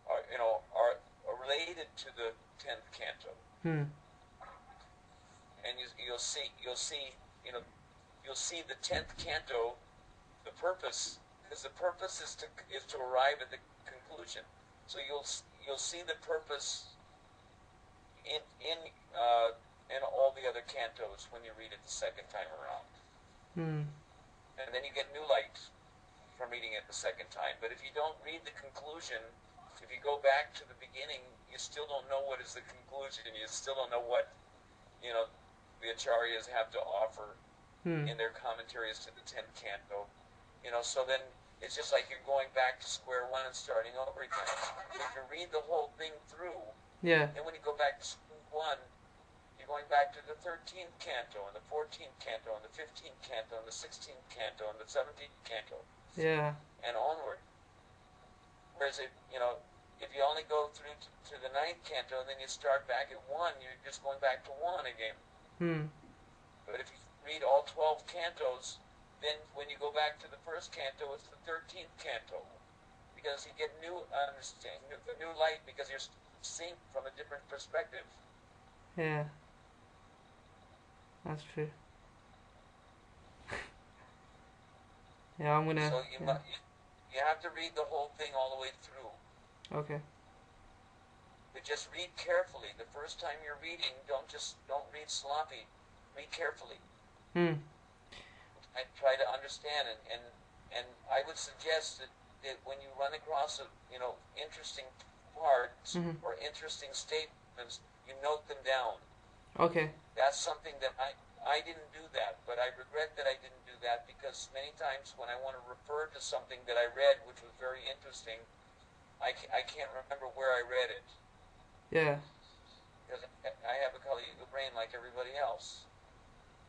are related to the 10th canto. Hmm. And you'll see you'll see the 10th canto, the purpose, because the purpose is to arrive at the conclusion. So you'll see the purpose in all the other cantos when you read it the second time around. Hmm. And then you get new light from reading it the second time. But if you don't read the conclusion, if you go back to the beginning, you still don't know what is the conclusion. You still don't know what the acharyas have to offer in their commentaries to the 10th canto. So then it's just like you're going back to square one and starting over again. If you read the whole thing through, Yeah. then when you go back to square one, you're going back to the 13th canto and the 14th canto and the 15th canto and the 16th canto and the 17th canto. Yeah. And onward. Whereas if you only go through to the 9th canto and then you start back at 1, you're just going back to 1 again. Hmm. But if you read all 12 cantos, then when you go back to the first canto, it's the 13th canto. Because you get new understanding, new light, because you're seeing from a different perspective. Yeah. That's true. Yeah, I'm gonna. So Yeah. you have to read the whole thing all the way through. Okay. But just read carefully. The first time you're reading, don't read sloppy. Read carefully. Hmm. I try to understand, and I would suggest that when you run across interesting parts Mhm. or interesting statements, you note them down. Okay. That's something that I didn't do that, but I regret that I didn't do that, because many times when I want to refer to something that I read which was very interesting, I can't remember where I read it, Yeah. because I have a Kali Yuga brain like everybody else.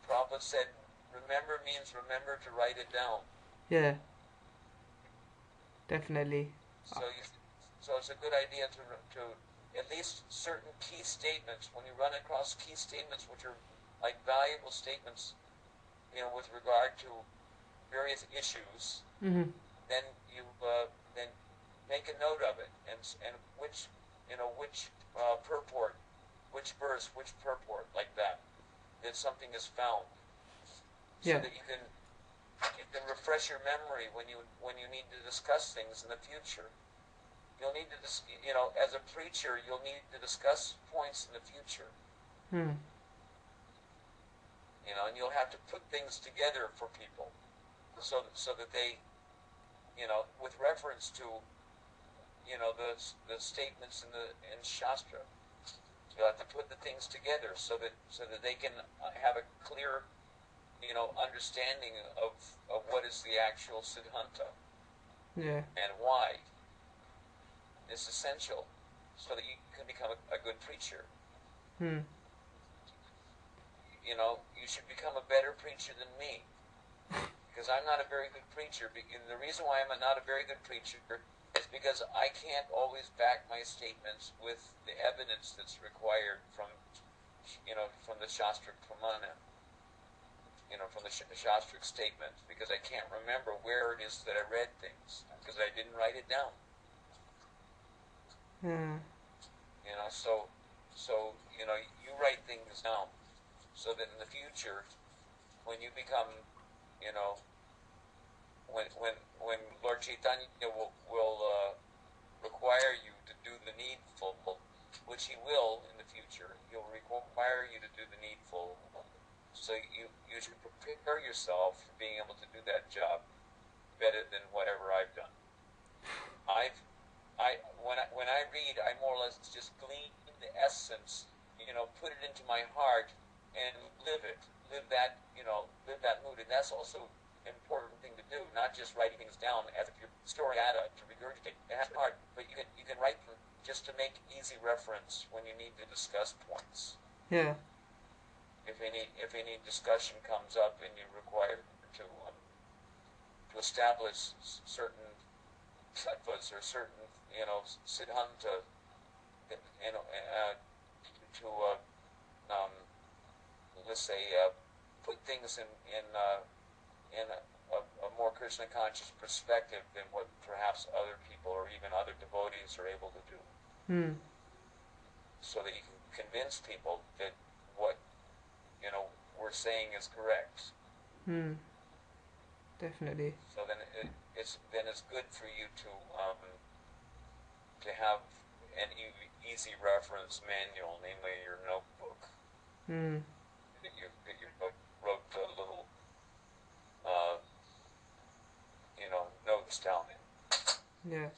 Prabhupada said, remember means remember to write it down. Yeah. Definitely. So it's a good idea to at least certain key statements, when you run across key statements which are like valuable statements, with regard to various issues, Mhm. then you then make a note of it, and which purport, which verse, which purport, like that something is found, so Yeah. that you can refresh your memory when you need to discuss things in the future. You'll need to as a preacher, you'll need to discuss points in the future. Hmm. And you'll have to put things together for people, so that they, with reference to, the statements in Shastra, you'll have to put the things together so that they can have a clear, understanding of what is the actual Siddhanta. Yeah. And why. It's essential so that you can become a good preacher. Hmm. You should become a better preacher than me, because I'm not a very good preacher. And the reason why I'm not a very good preacher is because I can't always back my statements with the evidence that's required from the Shastric Pramana, from the Shastric statement, because I can't remember where it is that I read things, because I didn't write it down. Yeah. So you write things down, so that in the future, when you become, when Lord Chaitanya will require you to do the needful, which he will in the future, he'll require you to do the needful. So you should prepare yourself for being able to do that job better than whatever I've done. When I read, I more or less just glean the essence, put it into my heart and live it, live that mood. And that's also an important thing to do, not just writing things down as if you're storing data to regurgitate. That's hard, but you can write them just to make easy reference when you need to discuss points. Yeah. If any discussion comes up and you're required to establish certain tattvas or certain siddhanta, to let's say put things in a more Krishna conscious perspective than what perhaps other people or even other devotees are able to do, so that you can convince people that what we're saying is correct. Definitely. So then it's good for you to have an easy reference manual, namely your notebook. That you wrote the little notes down in. Yeah.